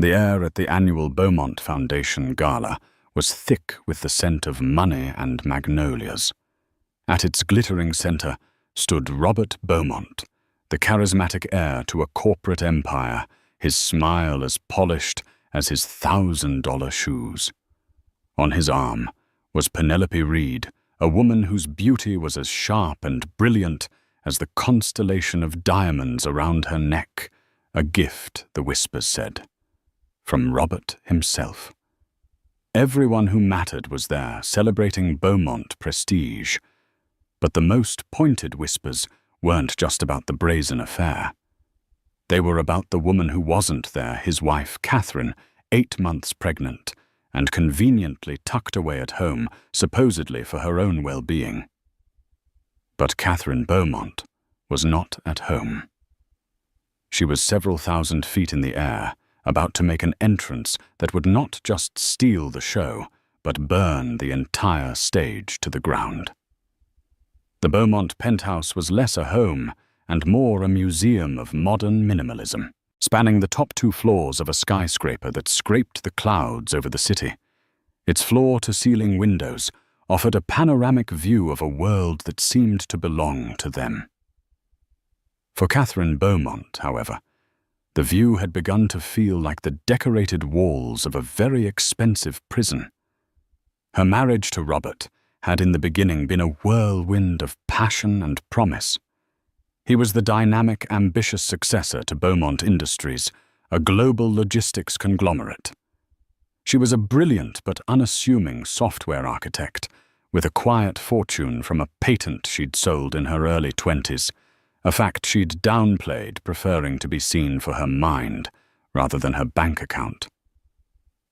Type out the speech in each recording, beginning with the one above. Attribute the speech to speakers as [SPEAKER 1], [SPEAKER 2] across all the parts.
[SPEAKER 1] The air at the annual Beaumont Foundation Gala was thick with the scent of money and magnolias. At its glittering center stood Robert Beaumont, the charismatic heir to a corporate empire, his smile as polished as his $1,000 shoes. On his arm was Penelope Reed, a woman whose beauty was as sharp and brilliant as the constellation of diamonds around her neck, a gift, the whispers said, from Robert himself. Everyone who mattered was there, celebrating Beaumont prestige. But the most pointed whispers weren't just about the brazen affair. They were about the woman who wasn't there, his wife, Catherine, 8 months pregnant, and conveniently tucked away at home, supposedly for her own well-being. But Catherine Beaumont was not at home. She was several thousand feet in the air, about to make an entrance that would not just steal the show, but burn the entire stage to the ground. The Beaumont penthouse was less a home and more a museum of modern minimalism, spanning the top 2 floors of a skyscraper that scraped the clouds over the city. Its floor-to-ceiling windows offered a panoramic view of a world that seemed to belong to them. For Catherine Beaumont, however, the view had begun to feel like the decorated walls of a very expensive prison. Her marriage to Robert had in the beginning been a whirlwind of passion and promise. He was the dynamic, ambitious successor to Beaumont Industries, a global logistics conglomerate. She was a brilliant but unassuming software architect, with a quiet fortune from a patent she'd sold in her early 20s, a fact she'd downplayed, preferring to be seen for her mind rather than her bank account.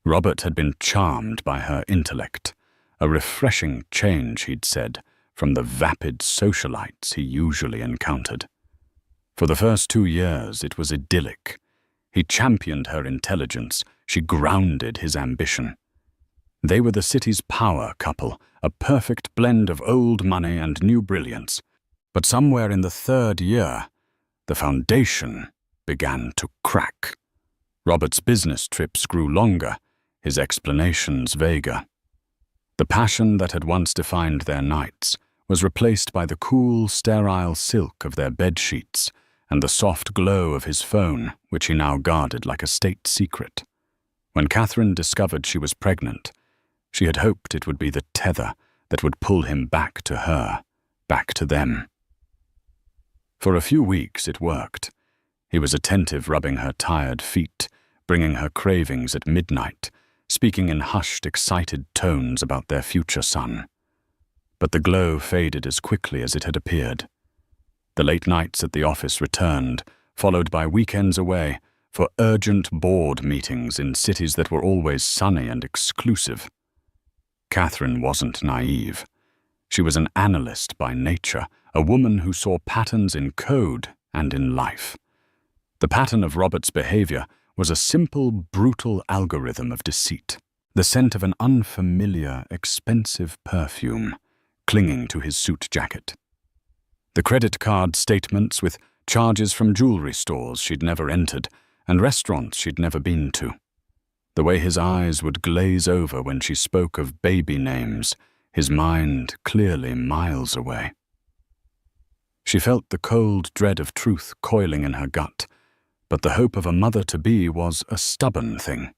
[SPEAKER 1] Robert had been charmed by her intellect, a refreshing change, he'd said, from the vapid socialites he usually encountered. For the first 2 years, it was idyllic. He championed her intelligence, she grounded his ambition. They were the city's power couple, a perfect blend of old money and new brilliance. But somewhere in the 3rd year, the foundation began to crack. Robert's business trips grew longer, his explanations vaguer. The passion that had once defined their nights was replaced by the cool, sterile silk of their bedsheets and the soft glow of his phone, which he now guarded like a state secret. When Catherine discovered she was pregnant, she had hoped it would be the tether that would pull him back to her, back to them. For a few weeks it worked. He was attentive, rubbing her tired feet, bringing her cravings at midnight, speaking in hushed, excited tones about their future son. But the glow faded as quickly as it had appeared. The late nights at the office returned, followed by weekends away for urgent board meetings in cities that were always sunny and exclusive. Catherine wasn't naive. She was an analyst by nature, a woman who saw patterns in code and in life. The pattern of Robert's behavior was a simple, brutal algorithm of deceit, the scent of an unfamiliar, expensive perfume clinging to his suit jacket. The credit card statements with charges from jewelry stores she'd never entered and restaurants she'd never been to. The way his eyes would glaze over when she spoke of baby names, his mind clearly miles away. She felt the cold dread of truth coiling in her gut, but the hope of a mother-to-be was a stubborn thing.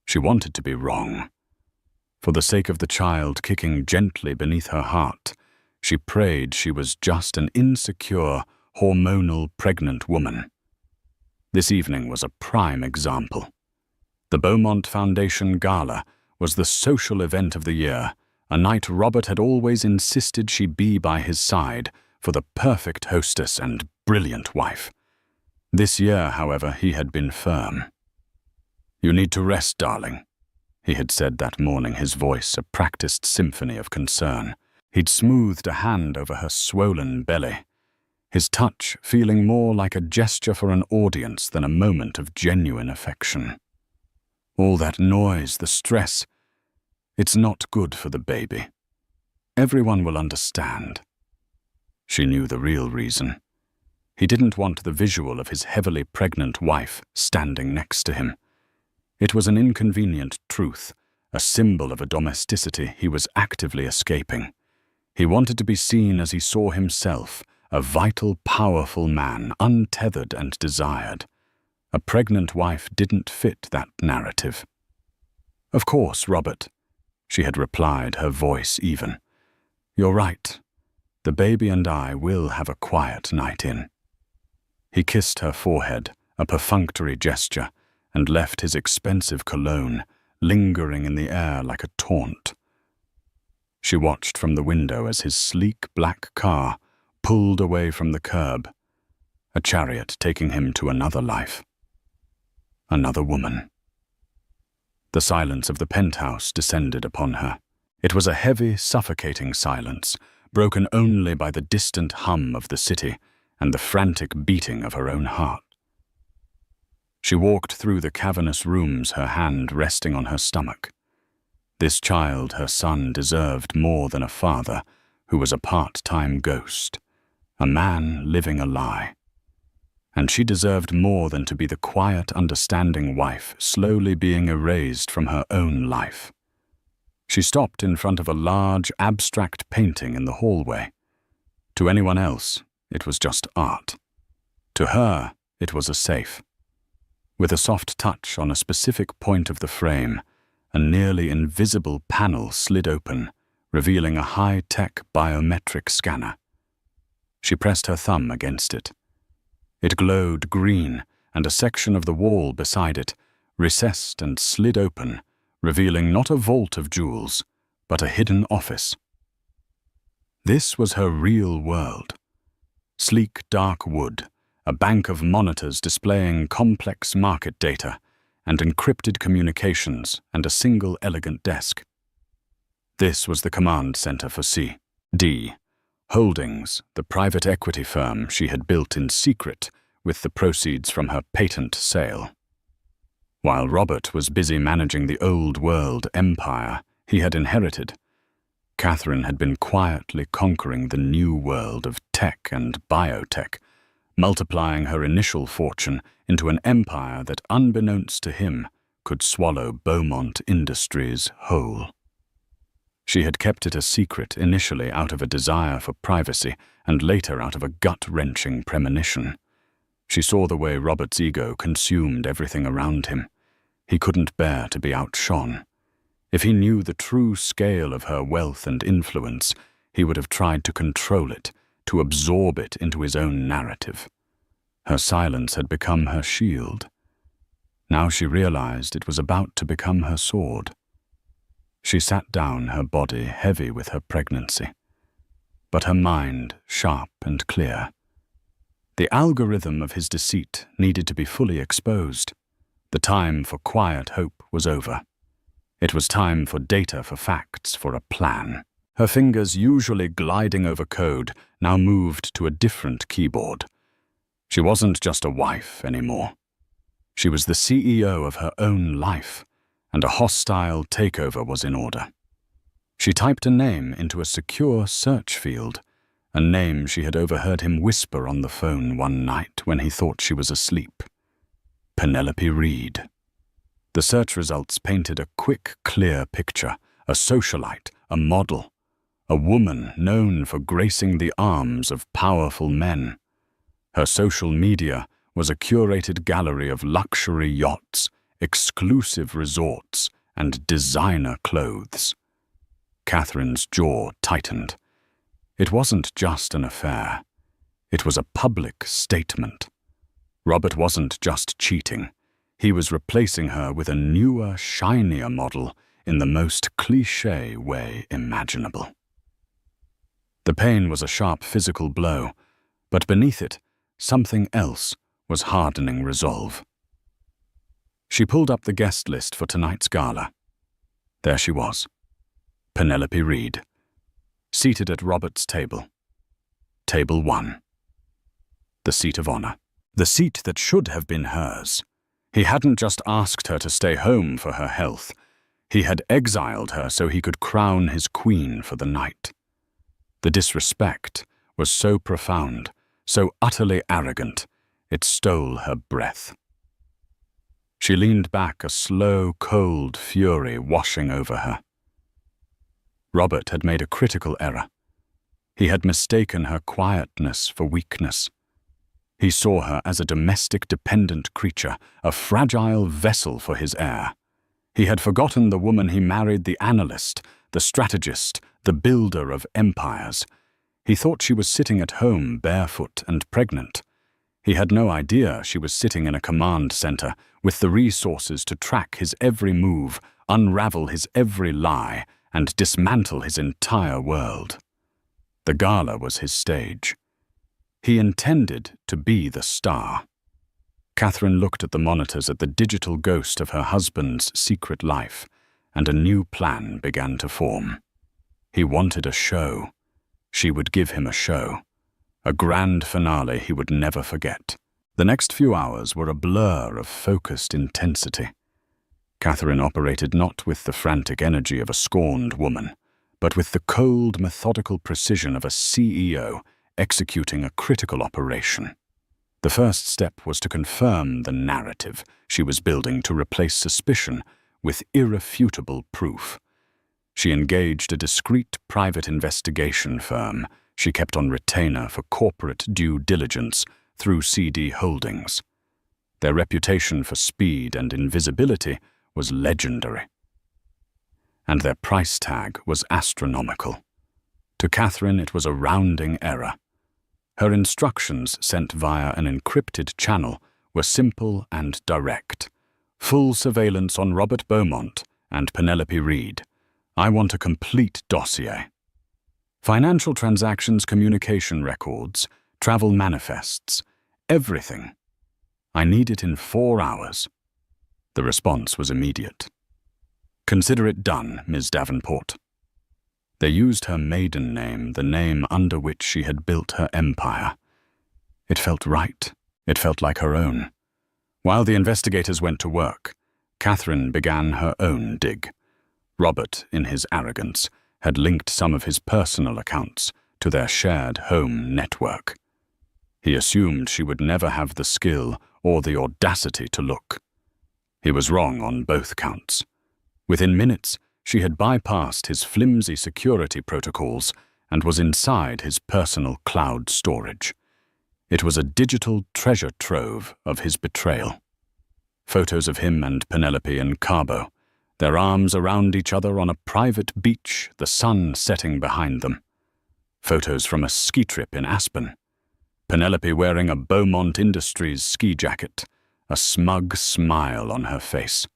[SPEAKER 1] She wanted to be wrong. For the sake of the child kicking gently beneath her heart, she prayed she was just an insecure, hormonal pregnant woman. This evening was a prime example. The Beaumont Foundation Gala was the social event of the year, a night Robert had always insisted she be by his side for the perfect hostess and brilliant wife. This year, however, he had been firm. "You need to rest, darling," he had said that morning, his voice a practiced symphony of concern. He'd smoothed a hand over her swollen belly, his touch feeling more like a gesture for an audience than a moment of genuine affection. "All that noise, the stress, it's not good for the baby. Everyone will understand." She knew the real reason. He didn't want the visual of his heavily pregnant wife standing next to him. It was an inconvenient truth, a symbol of a domesticity he was actively escaping. He wanted to be seen as he saw himself, a vital, powerful man, untethered and desired. A pregnant wife didn't fit that narrative. "Of course, Robert," she had replied, her voice even. "You're right. The baby and I will have a quiet night in." He kissed her forehead, a perfunctory gesture, and left his expensive cologne lingering in the air like a taunt. She watched from the window as his sleek black car pulled away from the curb, a chariot taking him to another life. Another woman. The silence of the penthouse descended upon her. It was a heavy, suffocating silence, broken only by the distant hum of the city and the frantic beating of her own heart. She walked through the cavernous rooms, her hand resting on her stomach. This child, her son, deserved more than a father who was a part-time ghost, a man living a lie. And she deserved more than to be the quiet, understanding wife slowly being erased from her own life. She stopped in front of a large, abstract painting in the hallway. To anyone else, it was just art. To her, it was a safe. With a soft touch on a specific point of the frame, a nearly invisible panel slid open, revealing a high-tech biometric scanner. She pressed her thumb against it. It glowed green, and a section of the wall beside it recessed and slid open, revealing not a vault of jewels, but a hidden office. This was her real world. Sleek dark wood, a bank of monitors displaying complex market data, and encrypted communications, and a single elegant desk. This was the command center for C.D. Holdings, the private equity firm she had built in secret with the proceeds from her patent sale. While Robert was busy managing the old world empire he had inherited, Catherine had been quietly conquering the new world of tech and biotech, multiplying her initial fortune into an empire that, unbeknownst to him, could swallow Beaumont Industries whole. She had kept it a secret initially out of a desire for privacy and later out of a gut-wrenching premonition. She saw the way Robert's ego consumed everything around him. He couldn't bear to be outshone. If he knew the true scale of her wealth and influence, he would have tried to control it, to absorb it into his own narrative. Her silence had become her shield. Now she realized it was about to become her sword. She sat down, her body heavy with her pregnancy, but her mind sharp and clear. The algorithm of his deceit needed to be fully exposed. The time for quiet hope was over. It was time for data, for facts, for a plan. Her fingers, usually gliding over code, now moved to a different keyboard. She wasn't just a wife anymore. She was the CEO of her own life, and a hostile takeover was in order. She typed a name into a secure search field, a name she had overheard him whisper on the phone one night when he thought she was asleep. Penelope Reed. The search results painted a quick, clear picture, a socialite, a model, a woman known for gracing the arms of powerful men. Her social media was a curated gallery of luxury yachts, exclusive resorts, and designer clothes. Catherine's jaw tightened. It wasn't just an affair. It was a public statement. Robert wasn't just cheating. He was replacing her with a newer, shinier model in the most cliché way imaginable. The pain was a sharp physical blow, but beneath it, something else was hardening resolve. She pulled up the guest list for tonight's gala. There she was, Penelope Reed, seated at Robert's table. Table 1. The seat of honor. The seat that should have been hers. He hadn't just asked her to stay home for her health. He had exiled her so he could crown his queen for the night. The disrespect was so profound, so utterly arrogant, it stole her breath. She leaned back, a slow, cold fury washing over her. Robert had made a critical error. He had mistaken her quietness for weakness. He saw her as a domestic dependent creature, a fragile vessel for his heir. He had forgotten the woman he married, the analyst, the strategist, the builder of empires. He thought she was sitting at home, barefoot and pregnant. He had no idea she was sitting in a command center with the resources to track his every move, unravel his every lie, and dismantle his entire world. The gala was his stage. He intended to be the star. Catherine looked at the monitors at the digital ghost of her husband's secret life, and a new plan began to form. He wanted a show. She would give him a show. A grand finale he would never forget. The next few hours were a blur of focused intensity. Catherine operated not with the frantic energy of a scorned woman, but with the cold, methodical precision of a CEO executing a critical operation. The first step was to confirm the narrative she was building to replace suspicion with irrefutable proof. She engaged a discreet private investigation firm she kept on retainer for corporate due diligence through CD Holdings. Their reputation for speed and invisibility was legendary, and their price tag was astronomical. To Catherine, it was a rounding error. Her instructions, sent via an encrypted channel, were simple and direct. Full surveillance on Robert Beaumont and Penelope Reed. I want a complete dossier. Financial transactions, communication records, travel manifests, everything. I need it in 4 hours. The response was immediate. Consider it done, Ms. Davenport. They used her maiden name, the name under which she had built her empire. It felt right. It felt like her own. While the investigators went to work, Catherine began her own dig. Robert, in his arrogance, had linked some of his personal accounts to their shared home network. He assumed she would never have the skill or the audacity to look. He was wrong on both counts. Within minutes, she had bypassed his flimsy security protocols and was inside his personal cloud storage. It was a digital treasure trove of his betrayal. Photos of him and Penelope in Cabo, their arms around each other on a private beach, the sun setting behind them. Photos from a ski trip in Aspen. Penelope wearing a Beaumont Industries ski jacket, a smug smile on her face.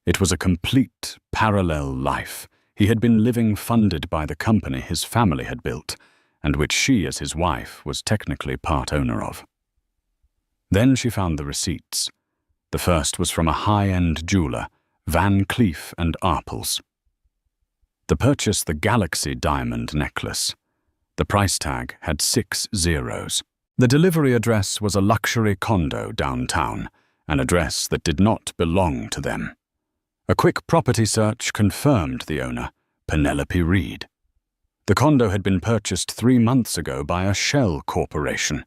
[SPEAKER 1] It was a complete, parallel life he had been living, funded by the company his family had built, and which she, as his wife, was technically part owner of. Then she found the receipts. The first was from a high-end jeweler, Van Cleef and Arpels. The purchase, the Galaxy diamond necklace. The price tag had 6 zeros. The delivery address was a luxury condo downtown, an address that did not belong to them. A quick property search confirmed the owner, Penelope Reed. The condo had been purchased 3 months ago by a shell corporation,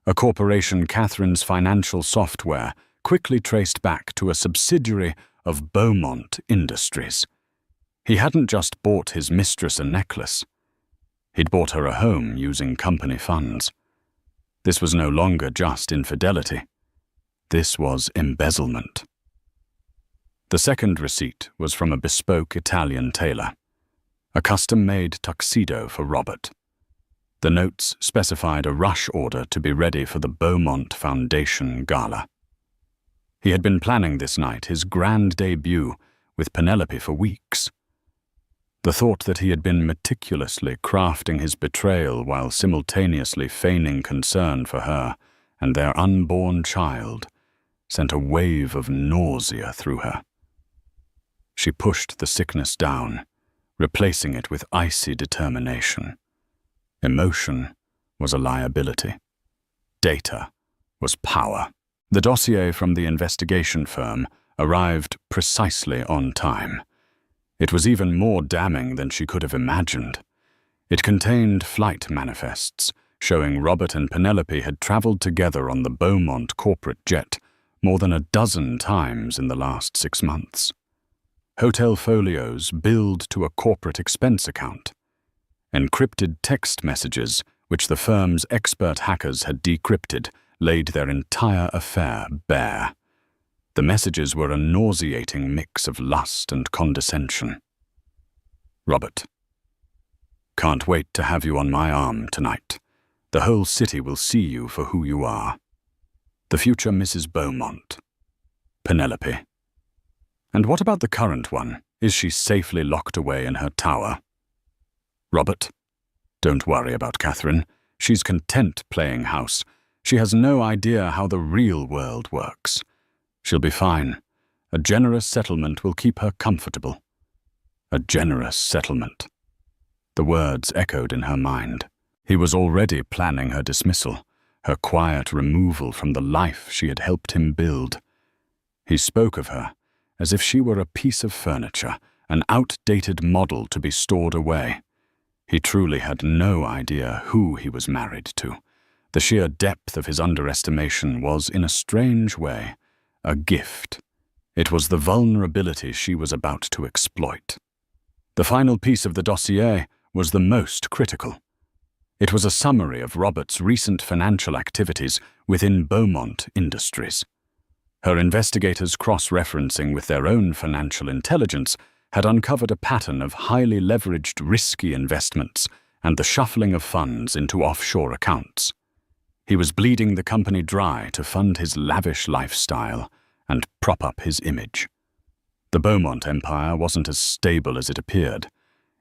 [SPEAKER 1] a corporation Catherine's financial software quickly traced back to a subsidiary of Beaumont Industries. He hadn't just bought his mistress a necklace. He'd bought her a home using company funds. This was no longer just infidelity. This was embezzlement. The second receipt was from a bespoke Italian tailor, a custom-made tuxedo for Robert. The notes specified a rush order to be ready for the Beaumont Foundation Gala. He had been planning this night, his grand debut, with Penelope for weeks. The thought that he had been meticulously crafting his betrayal while simultaneously feigning concern for her and their unborn child sent a wave of nausea through her. She pushed the sickness down, replacing it with icy determination. Emotion was a liability. Data was power. The dossier from the investigation firm arrived precisely on time. It was even more damning than she could have imagined. It contained flight manifests showing Robert and Penelope had traveled together on the Beaumont corporate jet more than a dozen times in the last 6 months. Hotel folios billed to a corporate expense account. Encrypted text messages, which the firm's expert hackers had decrypted, laid their entire affair bare. The messages were a nauseating mix of lust and condescension. Robert. Can't wait to have you on my arm tonight. The whole city will see you for who you are. The future Mrs. Beaumont. Penelope. And what about the current one? Is she safely locked away in her tower? Robert. Don't worry about Catherine. She's content playing house. She has no idea how the real world works. She'll be fine. A generous settlement will keep her comfortable. A generous settlement. The words echoed in her mind. He was already planning her dismissal, her quiet removal from the life she had helped him build. He spoke of her as if she were a piece of furniture, an outdated model to be stored away. He truly had no idea who he was married to. The sheer depth of his underestimation was, in a strange way, a gift. It was the vulnerability she was about to exploit. The final piece of the dossier was the most critical. It was a summary of Robert's recent financial activities within Beaumont Industries. Her investigators, cross-referencing with their own financial intelligence, had uncovered a pattern of highly leveraged, risky investments and the shuffling of funds into offshore accounts. He was bleeding the company dry to fund his lavish lifestyle and prop up his image. The Beaumont empire wasn't as stable as it appeared.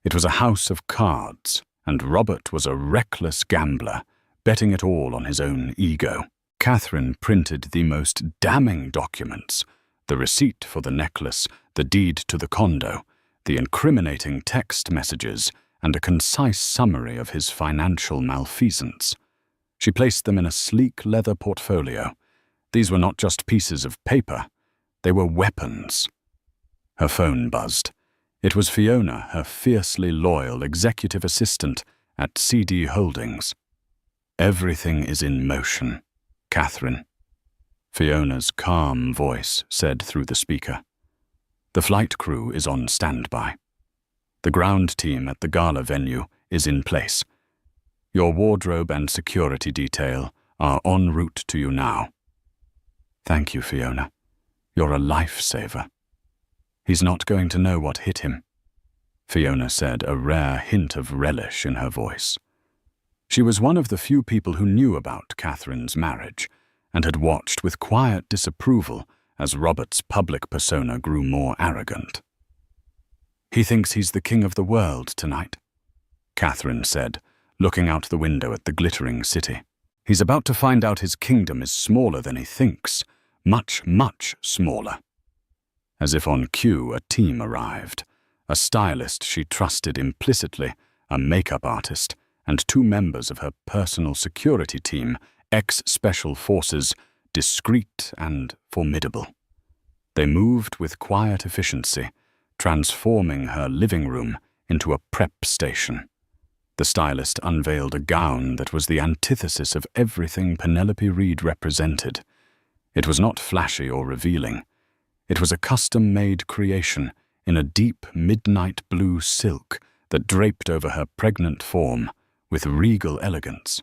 [SPEAKER 1] It was a house of cards, and Robert was a reckless gambler, betting it all on his own ego. Catherine printed the most damning documents: the receipt for the necklace, the deed to the condo, the incriminating text messages, and a concise summary of his financial malfeasance. She placed them in a sleek leather portfolio. These were not just pieces of paper, they were weapons. Her phone buzzed. It was Fiona, her fiercely loyal executive assistant at CD Holdings. Everything is in motion, Catherine. Fiona's calm voice said through the speaker. The flight crew is on standby. The ground team at the gala venue is in place. Your wardrobe and security detail are en route to you now. Thank you, Fiona. You're a lifesaver. He's not going to know what hit him, Fiona said, a rare hint of relish in her voice. She was one of the few people who knew about Catherine's marriage and had watched with quiet disapproval as Robert's public persona grew more arrogant. He thinks he's the king of the world tonight, Catherine said, looking out the window at the glittering city. He's about to find out his kingdom is smaller than he thinks, much, much smaller. As if on cue, a team arrived. A stylist she trusted implicitly, a makeup artist, and 2 members of her personal security team, ex-special forces, discreet and formidable. They moved with quiet efficiency, transforming her living room into a prep station. The stylist unveiled a gown that was the antithesis of everything Penelope Reed represented. It was not flashy or revealing. It was a custom-made creation in a deep midnight blue silk that draped over her pregnant form with regal elegance.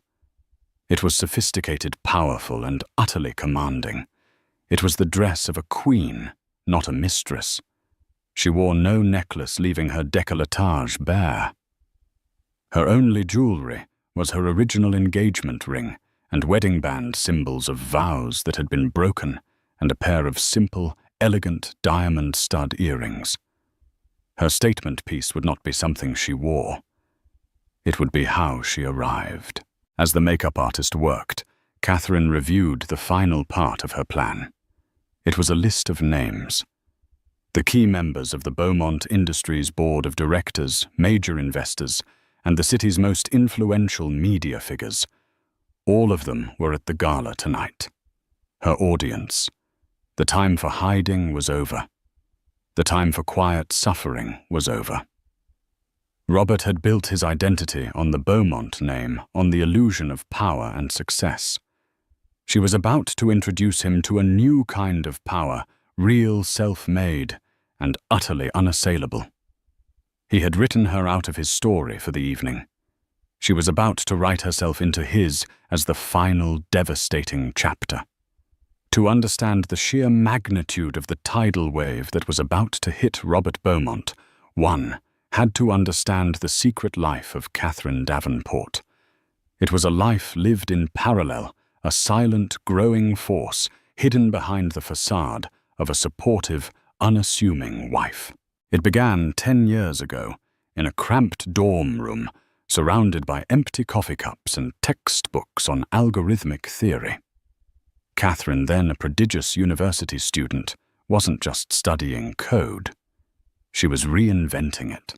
[SPEAKER 1] It was sophisticated, powerful, and utterly commanding. It was the dress of a queen, not a mistress. She wore no necklace, leaving her décolletage bare. Her only jewelry was her original engagement ring and wedding band, symbols of vows that had been broken, and a pair of simple, elegant diamond stud earrings. Her statement piece would not be something she wore. It would be how she arrived. As the makeup artist worked, Catherine reviewed the final part of her plan. It was a list of names. The key members of the Beaumont Industries Board of Directors, major investors, and the city's most influential media figures. All of them were at the gala tonight. Her audience. The time for hiding was over. The time for quiet suffering was over. Robert had built his identity on the Beaumont name, on the illusion of power and success. She was about to introduce him to a new kind of power, real self-made, and utterly unassailable. He had written her out of his story for the evening. She was about to write herself into his as the final devastating chapter. To understand the sheer magnitude of the tidal wave that was about to hit Robert Beaumont, one had to understand the secret life of Catherine Davenport. It was a life lived in parallel, a silent, growing force hidden behind the facade of a supportive, unassuming wife. It began 10 years ago, in a cramped dorm room, surrounded by empty coffee cups and textbooks on algorithmic theory. Catherine, then a prodigious university student, wasn't just studying code. She was reinventing it.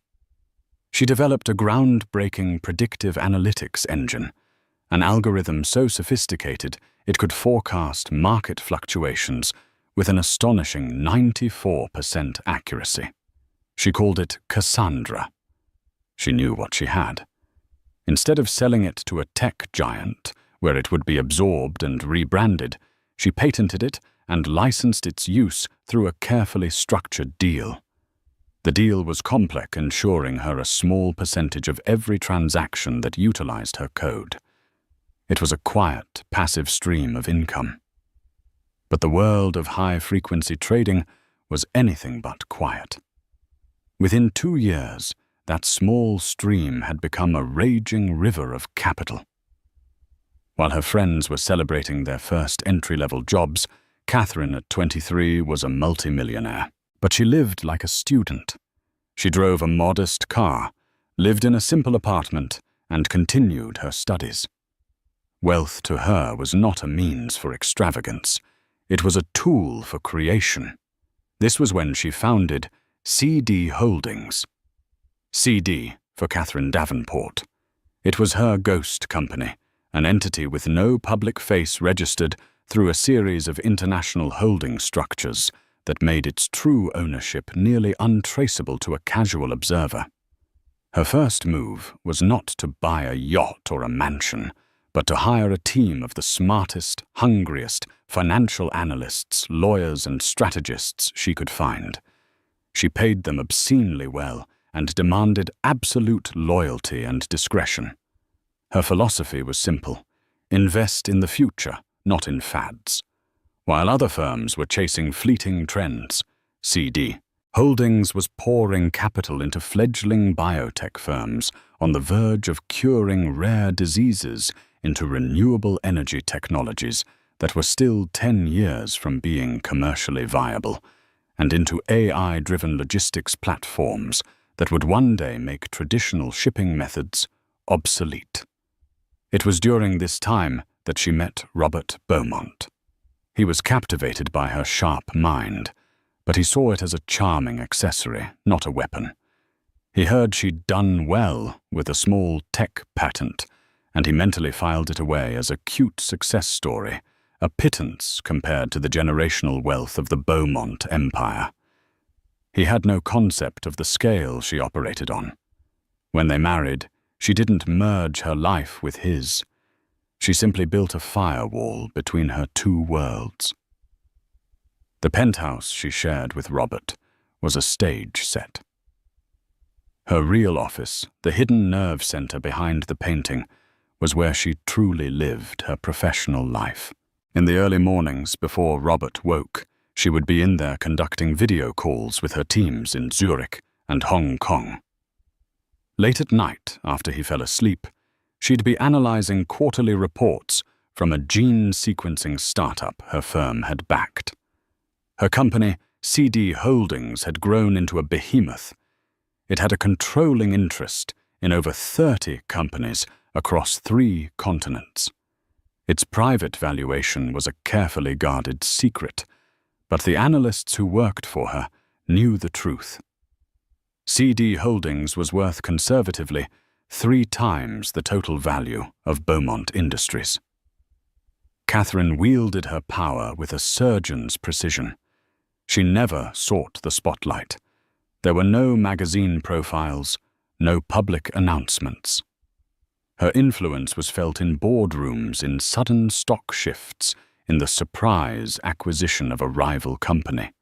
[SPEAKER 1] She developed a groundbreaking predictive analytics engine, an algorithm so sophisticated it could forecast market fluctuations with an astonishing 94% accuracy. She called it Cassandra. She knew what she had. Instead of selling it to a tech giant, where it would be absorbed and rebranded, she patented it and licensed its use through a carefully structured deal. The deal was complex, ensuring her a small percentage of every transaction that utilized her code. It was a quiet, passive stream of income. But the world of high-frequency trading was anything but quiet. Within 2 years, that small stream had become a raging river of capital. While her friends were celebrating their first entry-level jobs, Catherine, at 23, was a multimillionaire. But she lived like a student. She drove a modest car, lived in a simple apartment, and continued her studies. Wealth to her was not a means for extravagance. It was a tool for creation. This was when she founded CD Holdings. CD for Catherine Davenport. It was her ghost company, an entity with no public face registered through a series of international holding structures that made its true ownership nearly untraceable to a casual observer. Her first move was not to buy a yacht or a mansion, but to hire a team of the smartest, hungriest financial analysts, lawyers, and strategists she could find. She paid them obscenely well and demanded absolute loyalty and discretion. Her philosophy was simple: invest in the future, not in fads. While other firms were chasing fleeting trends, CD Holdings was pouring capital into fledgling biotech firms on the verge of curing rare diseases into renewable energy technologies that were still 10 years from being commercially viable, and into AI-driven logistics platforms that would one day make traditional shipping methods obsolete. It was during this time that she met Robert Beaumont. He was captivated by her sharp mind, but he saw it as a charming accessory, not a weapon. He heard she'd done well with a small tech patent, and he mentally filed it away as a cute success story, a pittance compared to the generational wealth of the Beaumont empire. He had no concept of the scale she operated on. When they married, she didn't merge her life with his. She simply built a firewall between her two worlds. The penthouse she shared with Robert was a stage set. Her real office, the hidden nerve center behind the painting, was where she truly lived her professional life. In the early mornings before Robert woke, she would be in there conducting video calls with her teams in Zurich and Hong Kong. Late at night, after he fell asleep, she'd be analyzing quarterly reports from a gene sequencing startup her firm had backed. Her company, CD Holdings, had grown into a behemoth. It had a controlling interest in over 30 companies across 3 continents. Its private valuation was a carefully guarded secret, but the analysts who worked for her knew the truth. CD Holdings was worth conservatively 3 times the total value of Beaumont Industries. Catherine wielded her power with a surgeon's precision. She never sought the spotlight. There were no magazine profiles, no public announcements. Her influence was felt in boardrooms, in sudden stock shifts, in the surprise acquisition of a rival company.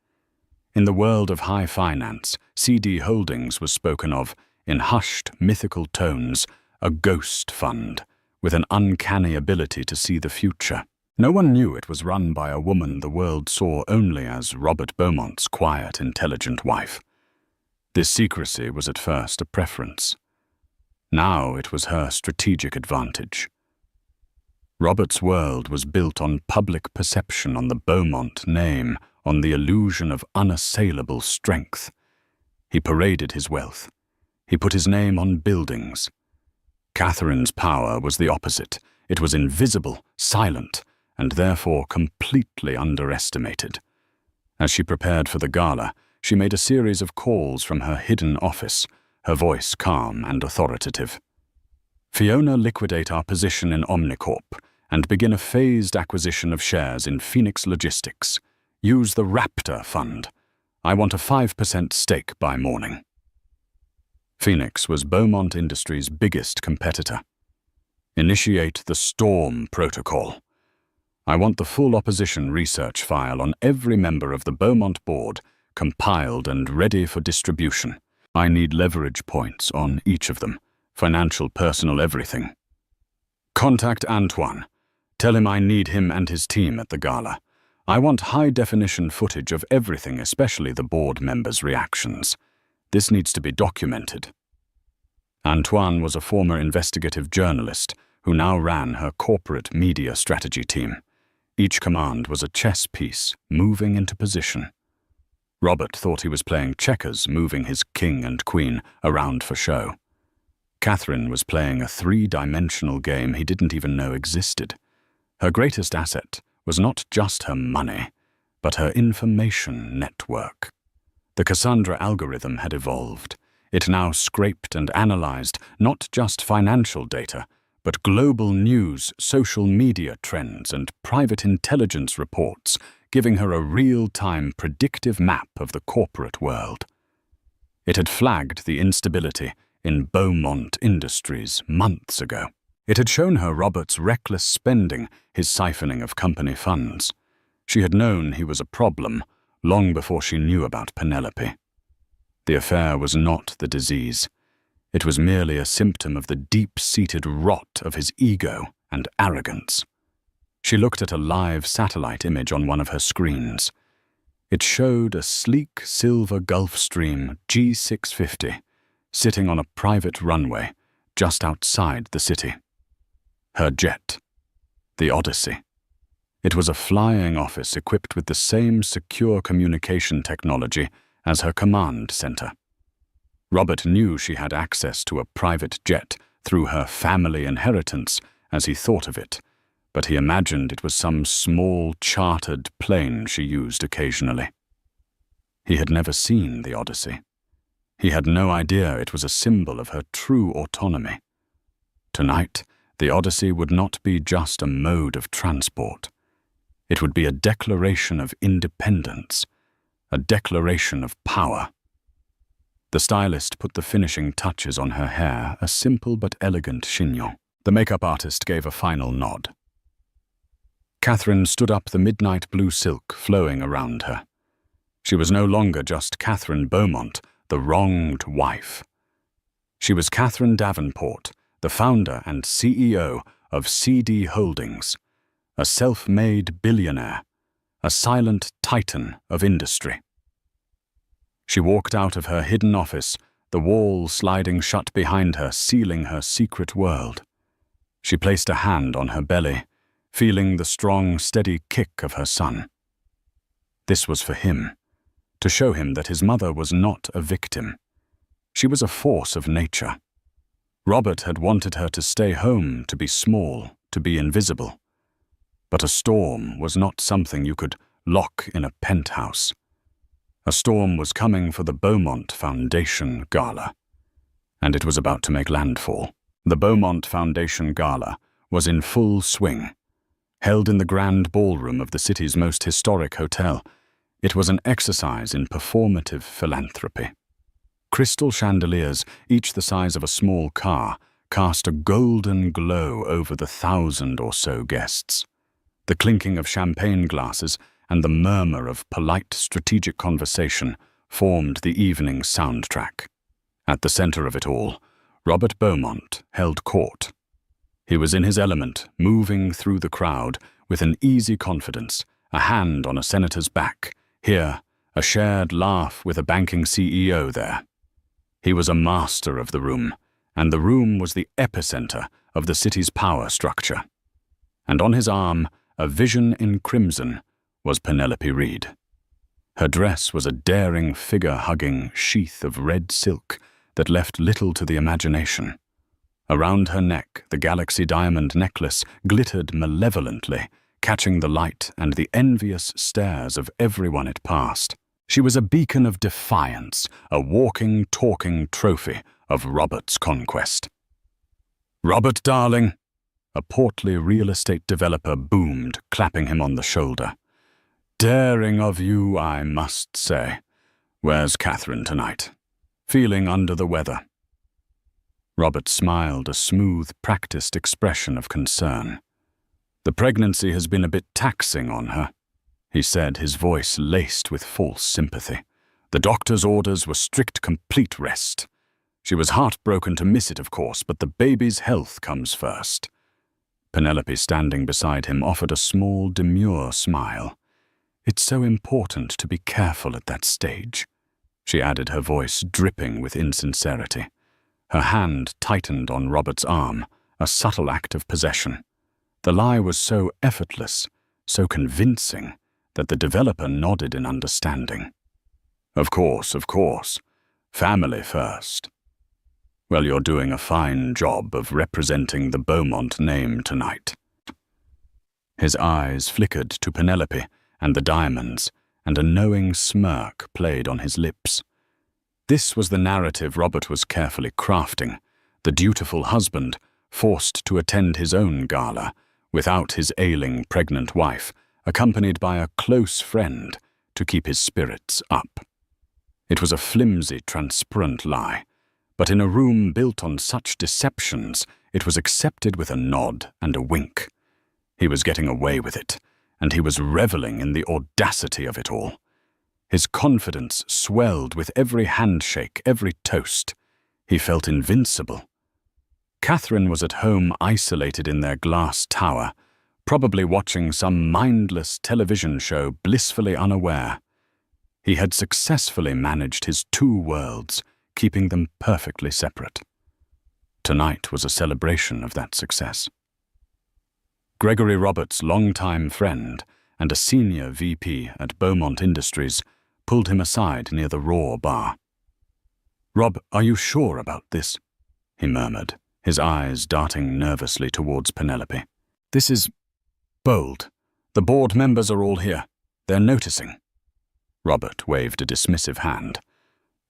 [SPEAKER 1] In the world of high finance, CD Holdings was spoken of, in hushed, mythical tones, a ghost fund, with an uncanny ability to see the future. No one knew it was run by a woman the world saw only as Robert Beaumont's quiet, intelligent wife. This secrecy was at first a preference. Now it was her strategic advantage. Robert's world was built on public perception, on the Beaumont name, on the illusion of unassailable strength. He paraded his wealth. He put his name on buildings. Catherine's power was the opposite. It was invisible, silent, and therefore completely underestimated. As she prepared for the gala, she made a series of calls from her hidden office, her voice calm and authoritative. Fiona, liquidate our position in Omnicorp and begin a phased acquisition of shares in Phoenix Logistics. Use the Raptor Fund. I want a 5% stake by morning. Phoenix was Beaumont Industries' biggest competitor. Initiate the Storm Protocol. I want the full opposition research file on every member of the Beaumont board compiled and ready for distribution. I need leverage points on each of them. Financial, personal, everything. Contact Antoine. Tell him I need him and his team at the gala. I want high-definition footage of everything, especially the board members' reactions. This needs to be documented. Antoine was a former investigative journalist who now ran her corporate media strategy team. Each command was a chess piece moving into position. Robert thought he was playing checkers, moving his king and queen around for show. Catherine was playing a three-dimensional game he didn't even know existed. Her greatest asset was not just her money, but her information network. The Cassandra algorithm had evolved. It now scraped and analyzed not just financial data, but global news, social media trends, and private intelligence reports, giving her a real-time predictive map of the corporate world. It had flagged the instability in Beaumont Industries months ago. It had shown her Robert's reckless spending, his siphoning of company funds. She had known he was a problem long before she knew about Penelope. The affair was not the disease. It was merely a symptom of the deep-seated rot of his ego and arrogance. She looked at a live satellite image on one of her screens. It showed a sleek silver Gulfstream G650 sitting on a private runway just outside the city. Her jet, the Odyssey. It was a flying office equipped with the same secure communication technology as her command center. Robert knew she had access to a private jet through her family inheritance as he thought of it, but he imagined it was some small chartered plane she used occasionally. He had never seen the Odyssey. He had no idea it was a symbol of her true autonomy. Tonight, the Odyssey would not be just a mode of transport. It would be a declaration of independence, a declaration of power. The stylist put the finishing touches on her hair, a simple but elegant chignon. The makeup artist gave a final nod. Catherine stood up, the midnight blue silk flowing around her. She was no longer just Catherine Beaumont, the wronged wife. She was Catherine Davenport, the founder and CEO of CD Holdings, a self-made billionaire, a silent titan of industry. She walked out of her hidden office, the wall sliding shut behind her, sealing her secret world. She placed a hand on her belly, feeling the strong, steady kick of her son. This was for him, to show him that his mother was not a victim. She was a force of nature. Robert had wanted her to stay home, to be small, to be invisible. But a storm was not something you could lock in a penthouse. A storm was coming for the Beaumont Foundation Gala, and it was about to make landfall. The Beaumont Foundation Gala was in full swing. Held in the grand ballroom of the city's most historic hotel, it was an exercise in performative philanthropy. Crystal chandeliers, each the size of a small car, cast a golden glow over the 1,000 or so guests. The clinking of champagne glasses and the murmur of polite, strategic conversation formed the evening's soundtrack. At the center of it all, Robert Beaumont held court. He was in his element, moving through the crowd with an easy confidence, a hand on a senator's back, here, a shared laugh with a banking CEO there. He was a master of the room, and the room was the epicenter of the city's power structure. And on his arm, a vision in crimson, was Penelope Reed. Her dress was a daring, figure-hugging sheath of red silk that left little to the imagination. Around her neck, the galaxy diamond necklace glittered malevolently, catching the light and the envious stares of everyone it passed. She was a beacon of defiance, a walking, talking trophy of Robert's conquest. "Robert, darling," a portly real estate developer boomed, clapping him on the shoulder. "Daring of you, I must say. Where's Catherine tonight? Feeling under the weather?" Robert smiled, a smooth, practiced expression of concern. "The pregnancy has been a bit taxing on her," he said, his voice laced with false sympathy. "The doctor's orders were strict, complete rest. She was heartbroken to miss it, of course, but the baby's health comes first." Penelope, standing beside him, offered a small, demure smile. "It's so important to be careful at that stage," she added, her voice dripping with insincerity. Her hand tightened on Robert's arm, a subtle act of possession. The lie was so effortless, so convincing, that the developer nodded in understanding. Of course. Family first. Well, you're doing a fine job of representing the Beaumont name tonight." His eyes flickered to Penelope and the diamonds, and a knowing smirk played on his lips. This was the narrative Robert was carefully crafting, the dutiful husband forced to attend his own gala without his ailing pregnant wife, accompanied by a close friend to keep his spirits up. It was a flimsy, transparent lie, but in a room built on such deceptions, it was accepted with a nod and a wink. He was getting away with it, and he was reveling in the audacity of it all. His confidence swelled with every handshake, every toast. He felt invincible. Catherine was at home, isolated in their glass tower, probably watching some mindless television show, blissfully unaware. He had successfully managed his two worlds, keeping them perfectly separate. Tonight was a celebration of that success. Gregory Roberts' longtime friend and a senior VP at Beaumont Industries pulled him aside near the Raw bar. "Rob, are you sure about this?" he murmured, his eyes darting nervously towards Penelope. "This is bold. The board members are all here. They're noticing." Robert waved a dismissive hand.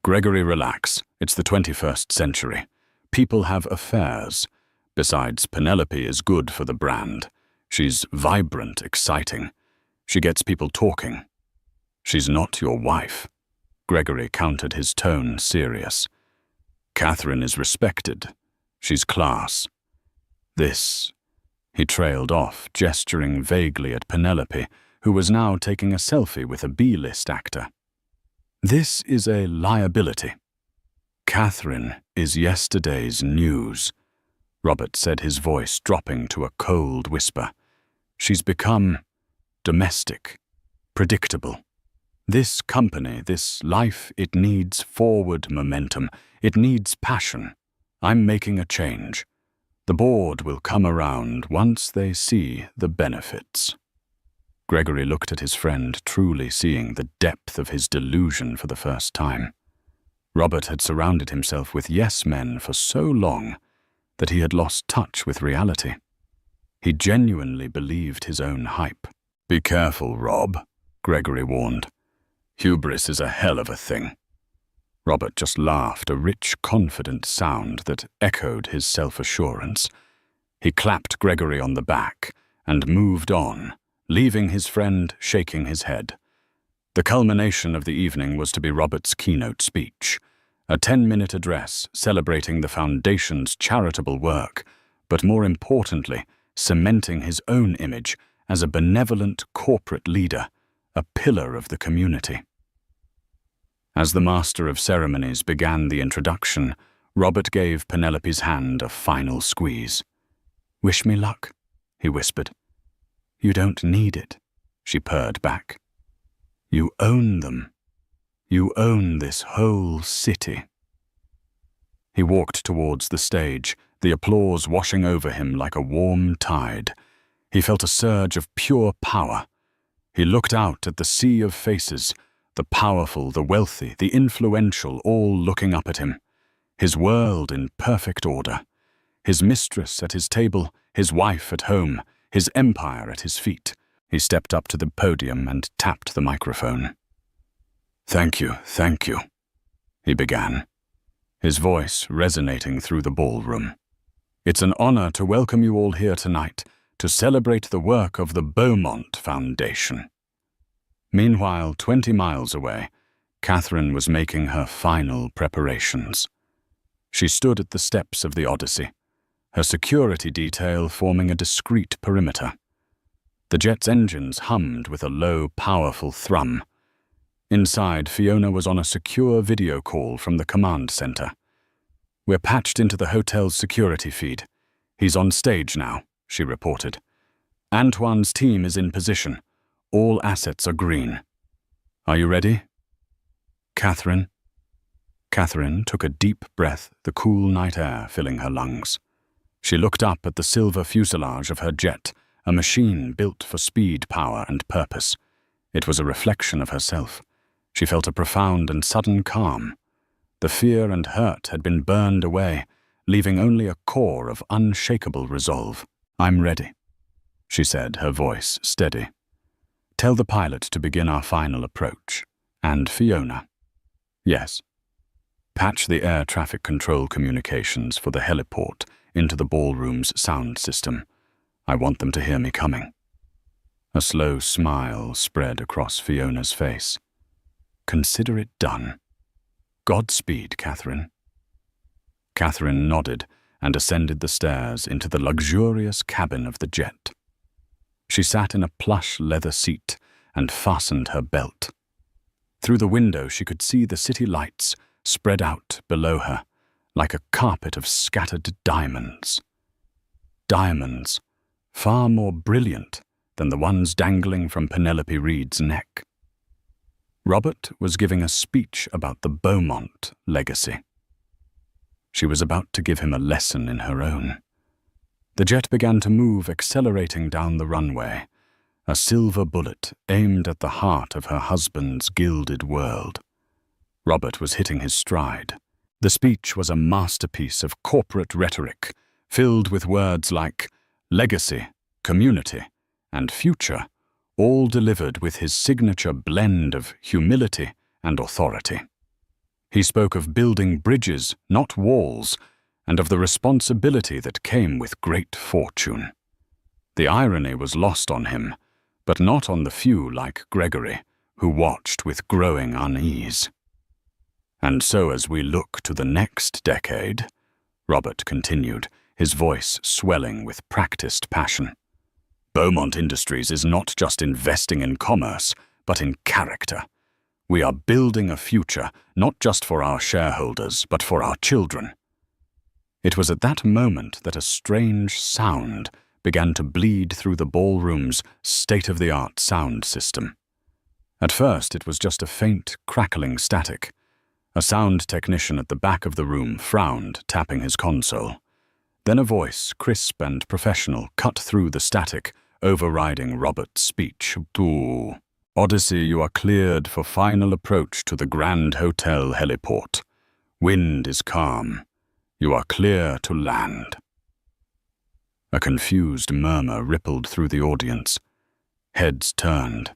[SPEAKER 1] "Gregory, relax. It's the 21st century. People have affairs. Besides, Penelope is good for the brand. She's vibrant, exciting. She gets people talking. She's not your wife." Gregory countered, his tone serious. "Catherine is respected. She's class. This..." He trailed off, gesturing vaguely at Penelope, who was now taking a selfie with a B-list actor. "This is a liability. Catherine is yesterday's news," Robert said, his voice dropping to a cold whisper. "She's become domestic, predictable. This company, this life, it needs forward momentum. It needs passion. I'm making a change. The board will come around once they see the benefits." Gregory looked at his friend, truly seeing the depth of his delusion for the first time. Robert had surrounded himself with yes-men for so long that he had lost touch with reality. He genuinely believed his own hype. "Be careful, Rob," Gregory warned. "Hubris is a hell of a thing." Robert just laughed, a rich, confident sound that echoed his self-assurance. He clapped Gregory on the back and moved on, leaving his friend shaking his head. The culmination of the evening was to be Robert's keynote speech, a 10-minute address celebrating the Foundation's charitable work, but more importantly, cementing his own image as a benevolent corporate leader, a pillar of the community. As the Master of Ceremonies began the introduction, Robert gave Penelope's hand a final squeeze. "Wish me luck," he whispered. "You don't need it," she purred back. "You own them. You own this whole city." He walked towards the stage, the applause washing over him like a warm tide. He felt a surge of pure power. He looked out at the sea of faces, the powerful, the wealthy, the influential, all looking up at him. His world in perfect order. His mistress at his table, his wife at home, his empire at his feet. He stepped up to the podium and tapped the microphone. Thank you," he began, his voice resonating through the ballroom. "It's an honor to welcome you all here tonight to celebrate the work of the Beaumont Foundation." Meanwhile, 20 miles away, Catherine was making her final preparations. She stood at the steps of the Odyssey, her security detail forming a discreet perimeter. The jet's engines hummed with a low, powerful thrum. Inside, Fiona was on a secure video call from the command center. "We're patched into the hotel's security feed. He's on stage now," she reported. "Antoine's team is in position. All assets are green. Are you ready?" Catherine took a deep breath, the cool night air filling her lungs. She looked up at the silver fuselage of her jet, a machine built for speed, power, and purpose. It was a reflection of herself. She felt a profound and sudden calm. The fear and hurt had been burned away, leaving only a core of unshakable resolve. "I'm ready," she said, her voice steady. "Tell the pilot to begin our final approach. And Fiona." "Yes." "Patch the air traffic control communications for the heliport into the ballroom's sound system. I want them to hear me coming." A slow smile spread across Fiona's face. "Consider it done. Godspeed, Catherine." Catherine nodded and ascended the stairs into the luxurious cabin of the jet. She sat in a plush leather seat and fastened her belt. Through the window she could see the city lights spread out below her, like a carpet of scattered diamonds. Diamonds, far more brilliant than the ones dangling from Penelope Reed's neck. Robert was giving a speech about the Beaumont legacy. She was about to give him a lesson in her own. The jet began to move, accelerating down the runway, a silver bullet aimed at the heart of her husband's gilded world. Robert was hitting his stride. The speech was a masterpiece of corporate rhetoric, filled with words like legacy, community, and future, all delivered with his signature blend of humility and authority. He spoke of building bridges, not walls, and of the responsibility that came with great fortune. The irony was lost on him, but not on the few like Gregory, who watched with growing unease. "And so as we look to the next decade," Robert continued, his voice swelling with practiced passion, "Beaumont Industries is not just investing in commerce, but in character. We are building a future, not just for our shareholders, but for our children." It was at that moment that a strange sound began to bleed through the ballroom's state-of-the-art sound system. At first, it was just a faint, crackling static. A sound technician at the back of the room frowned, tapping his console. Then a voice, crisp and professional, cut through the static, overriding Robert's speech. "To Odyssey, you are cleared for final approach to the Grand Hotel heliport. Wind is calm. You are clear to land." A confused murmur rippled through the audience. Heads turned.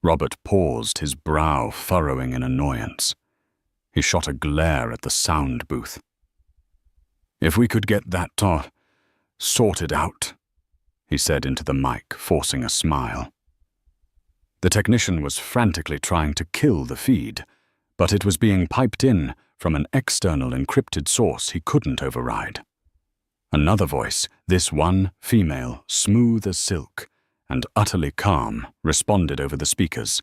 [SPEAKER 1] Robert paused, his brow furrowing in annoyance. He shot a glare at the sound booth. "If we could get that sorted out," he said into the mic, forcing a smile. The technician was frantically trying to kill the feed, but it was being piped in from an external encrypted source he couldn't override. Another voice, this one female, smooth as silk and utterly calm, responded over the speakers.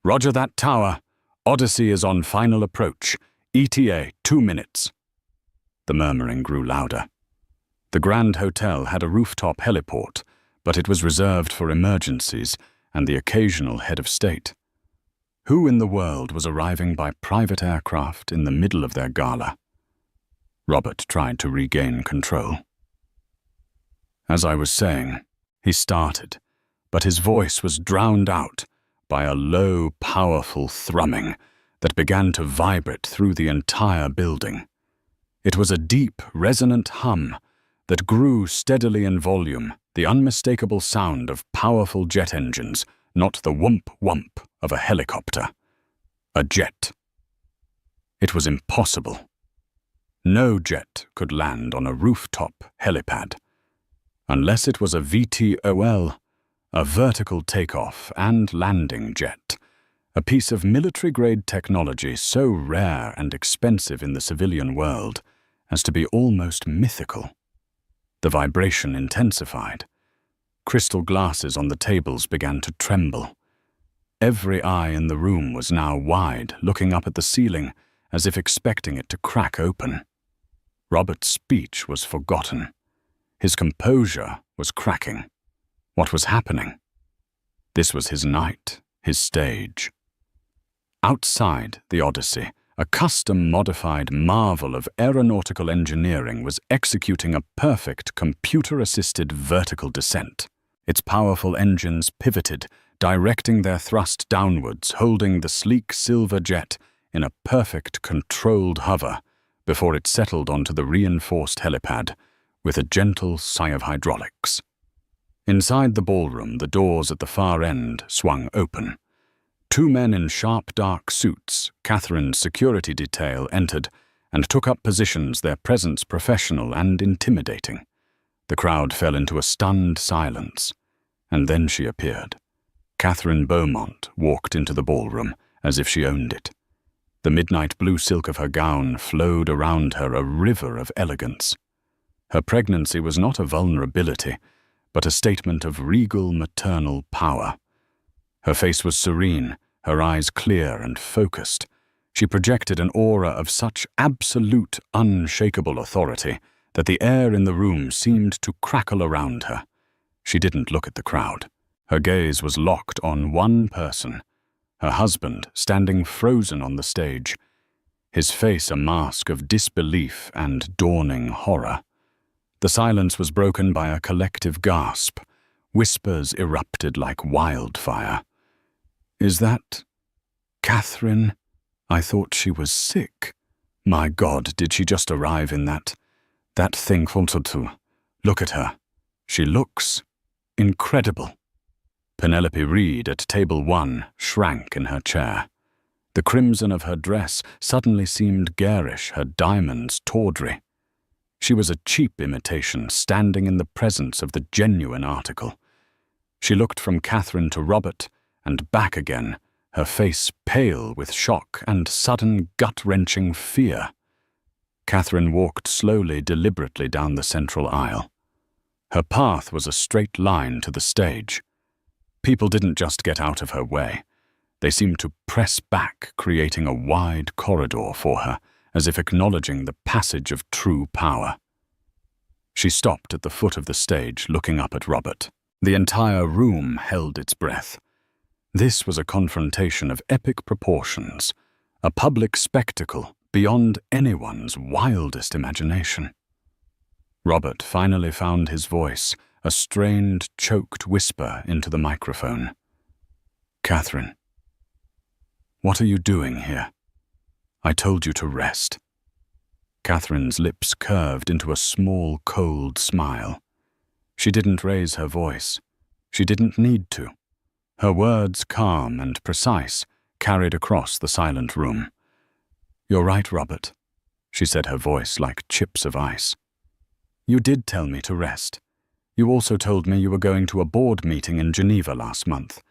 [SPEAKER 1] "Roger that, tower. Odyssey is on final approach. ETA 2 minutes." The murmuring grew louder. The Grand Hotel had a rooftop heliport, but it was reserved for emergencies and the occasional head of state. Who in the world was arriving by private aircraft in the middle of their gala? Robert tried to regain control. As I was saying, he started, but his voice was drowned out by a low, powerful thrumming that began to vibrate through the entire building. It was a deep, resonant hum that grew steadily in volume, the unmistakable sound of powerful jet engines, not the whump-whump of a helicopter. A jet. It was impossible. No jet could land on a rooftop helipad, unless it was a VTOL, a vertical takeoff and landing jet, a piece of military-grade technology so rare and expensive in the civilian world as to be almost mythical. The vibration intensified. Crystal glasses on the tables began to tremble. Every eye in the room was now wide, looking up at the ceiling, as if expecting it to crack open. Robert's speech was forgotten. His composure was cracking. What was happening? This was his night, his stage. Outside the Odyssey, a custom-modified marvel of aeronautical engineering was executing a perfect computer-assisted vertical descent. Its powerful engines pivoted, directing their thrust downwards, holding the sleek silver jet in a perfect controlled hover before it settled onto the reinforced helipad with a gentle sigh of hydraulics. Inside the ballroom, the doors at the far end swung open. 2 men in sharp dark suits, Catherine's security detail, entered and took up positions, their presence professional and intimidating. The crowd fell into a stunned silence, and then she appeared. Catherine Beaumont walked into the ballroom as if she owned it. The midnight blue silk of her gown flowed around her, a river of elegance. Her pregnancy was not a vulnerability, but a statement of regal maternal power. Her face was serene, her eyes clear and focused. She projected an aura of such absolute, unshakable authority that the air in the room seemed to crackle around her. She didn't look at the crowd. Her gaze was locked on one person, her husband standing frozen on the stage, his face a mask of disbelief and dawning horror. The silence was broken by a collective gasp. Whispers erupted like wildfire. "Is that Catherine? I thought she was sick. My God, did she just arrive in that thing to look at her. She looks incredible." Penelope Reed at table 1 shrank in her chair. The crimson of her dress suddenly seemed garish, her diamonds tawdry. She was a cheap imitation, standing in the presence of the genuine article. She looked from Catherine to Robert and back again, her face pale with shock and sudden gut-wrenching fear. Catherine walked slowly, deliberately down the central aisle. Her path was a straight line to the stage. People didn't just get out of her way. They seemed to press back, creating a wide corridor for her, as if acknowledging the passage of true power. She stopped at the foot of the stage, looking up at Robert. The entire room held its breath. This was a confrontation of epic proportions, a public spectacle beyond anyone's wildest imagination. Robert finally found his voice, a strained, choked whisper into the microphone. "Catherine, what are you doing here? I told you to rest." Catherine's lips curved into a small, cold smile. She didn't raise her voice. She didn't need to. Her words, calm and precise, carried across the silent room. "You're right, Robert," she said, her voice like chips of ice. "You did tell me to rest. You also told me you were going to a board meeting in Geneva last month,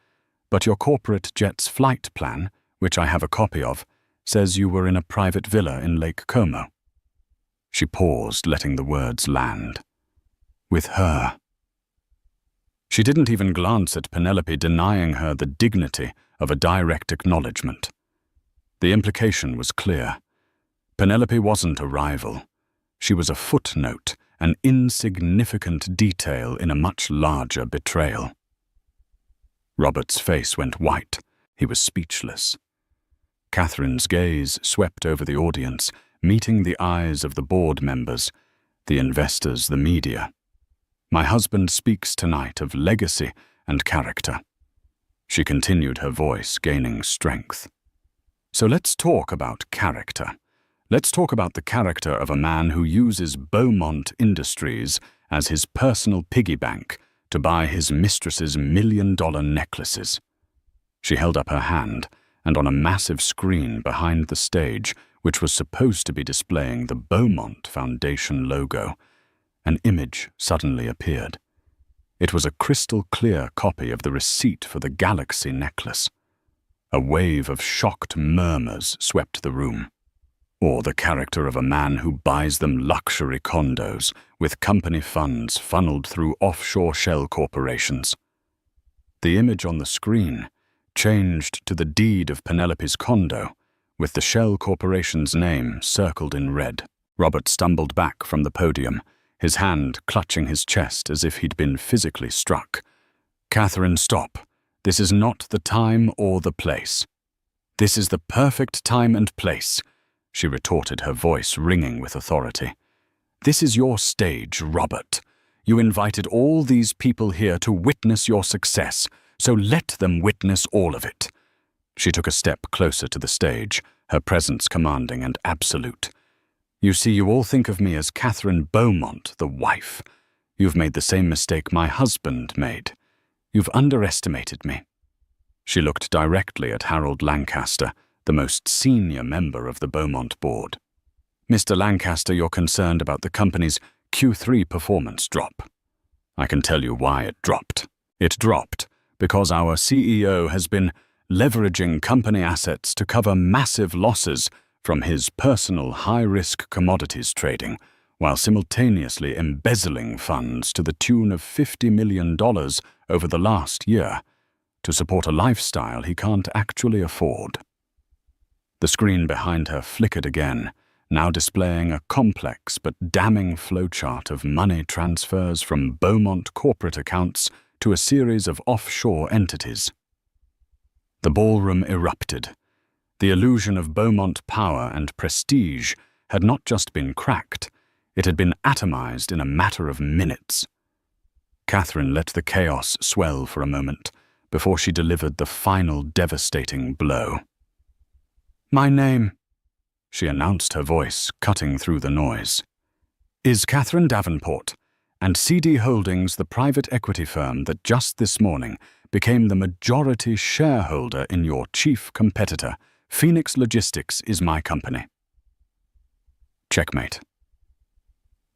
[SPEAKER 1] but your corporate jet's flight plan, which I have a copy of, says you were in a private villa in Lake Como." She paused, letting the words land. "With her." She didn't even glance at Penelope, denying her the dignity of a direct acknowledgement. The implication was clear. Penelope wasn't a rival. She was a footnote, an insignificant detail in a much larger betrayal. Robert's face went white. He was speechless. Catherine's gaze swept over the audience, meeting the eyes of the board members, the investors, the media. "My husband speaks tonight of legacy and character." She continued, her voice gaining strength. "So let's talk about character. Let's talk about the character of a man who uses Beaumont Industries as his personal piggy bank to buy his mistress's $1 million necklaces." She held up her hand, and on a massive screen behind the stage, which was supposed to be displaying the Beaumont Foundation logo, an image suddenly appeared. It was a crystal-clear copy of the receipt for the Galaxy necklace. A wave of shocked murmurs swept the room. Or the character of a man who buys them luxury condos with company funds funneled through offshore shell corporations. The image on the screen changed to the deed of Penelope's condo, with the shell corporation's name circled in red. Robert stumbled back from the podium, his hand clutching his chest as if he'd been physically struck. "Catherine, stop. This is not the time or the place." "This is the perfect time and place," she retorted, her voice ringing with authority. "This is your stage, Robert. You invited all these people here to witness your success, so let them witness all of it." She took a step closer to the stage, her presence commanding and absolute. "You see, you all think of me as Catherine Beaumont, the wife. You've made the same mistake my husband made. You've underestimated me." She looked directly at Harold Lancaster, the most senior member of the Beaumont board. "Mr. Lancaster, you're concerned about the company's Q3 performance drop. I can tell you why it dropped. It dropped because our CEO has been leveraging company assets to cover massive losses from his personal high-risk commodities trading, while simultaneously embezzling funds to the tune of $50 million over the last year to support a lifestyle he can't actually afford." The screen behind her flickered again, now displaying a complex but damning flowchart of money transfers from Beaumont corporate accounts to a series of offshore entities. The ballroom erupted. The illusion of Beaumont power and prestige had not just been cracked, it had been atomized in a matter of minutes. Catherine let the chaos swell for a moment before she delivered the final devastating blow. "My name," she announced, her voice cutting through the noise, "is Catherine Davenport, and CD Holdings, the private equity firm that just this morning became the majority shareholder in your chief competitor, Phoenix Logistics, is my company." Checkmate.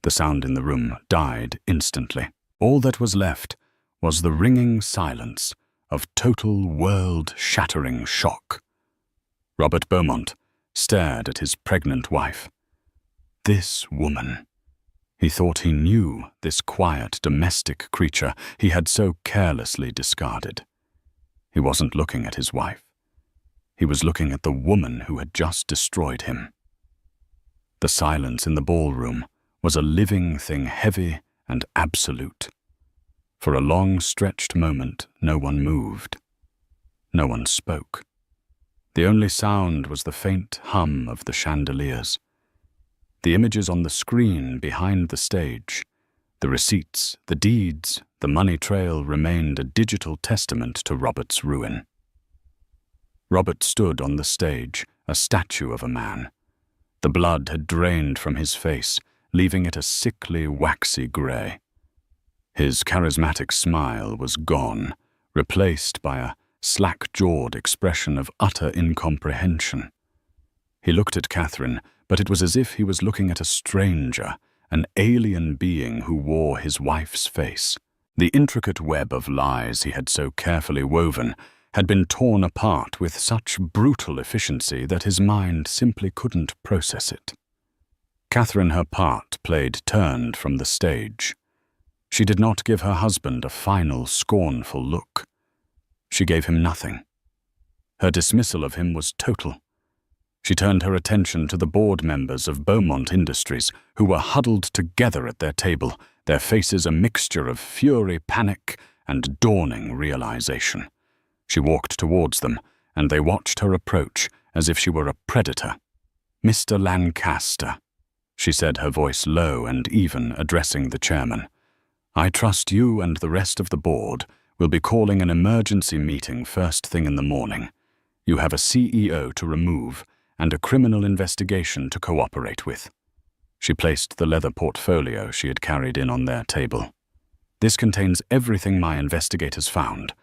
[SPEAKER 1] The sound in the room died instantly. All that was left was the ringing silence of total world-shattering shock. Robert Beaumont stared at his pregnant wife. This woman. He thought he knew this quiet domestic creature he had so carelessly discarded. He wasn't looking at his wife. He was looking at the woman who had just destroyed him. The silence in the ballroom was a living thing, heavy and absolute. For a long-stretched moment, no one moved. No one spoke. The only sound was the faint hum of the chandeliers. The images on the screen behind the stage, the receipts, the deeds, the money trail remained a digital testament to Robert's ruin. Robert stood on the stage, a statue of a man. The blood had drained from his face, leaving it a sickly, waxy grey. His charismatic smile was gone, replaced by a slack-jawed expression of utter incomprehension. He looked at Catherine, but it was as if he was looking at a stranger, an alien being who wore his wife's face. The intricate web of lies he had so carefully woven had been torn apart with such brutal efficiency that his mind simply couldn't process it. Catherine, her part played, turned from the stage. She did not give her husband a final, scornful look. She gave him nothing. Her dismissal of him was total. She turned her attention to the board members of Beaumont Industries, who were huddled together at their table, their faces a mixture of fury, panic, and dawning realization. She walked towards them, and they watched her approach as if she were a predator. "Mr. Lancaster," she said, her voice low and even, addressing the chairman. "I trust you and the rest of the board will be calling an emergency meeting first thing in the morning. You have a CEO to remove and a criminal investigation to cooperate with." She placed the leather portfolio she had carried in on their table. "This contains everything my investigators found.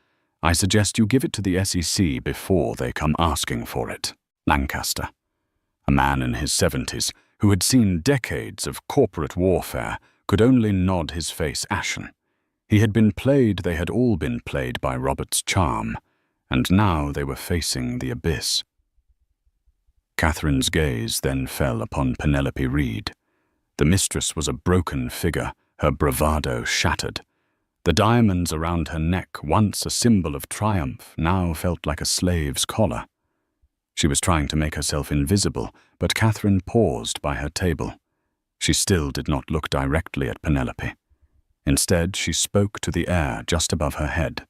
[SPEAKER 1] I suggest you give it to the SEC before they come asking for it." Lancaster, a man in his 70s who had seen decades of corporate warfare, could only nod, his face ashen. He had been played, they had all been played by Robert's charm, and now they were facing the abyss. Catherine's gaze then fell upon Penelope Reed. The mistress was a broken figure, her bravado shattered. The diamonds around her neck, once a symbol of triumph, now felt like a slave's collar. She was trying to make herself invisible, but Catherine paused by her table. She still did not look directly at Penelope. Instead, she spoke to the air just above her head.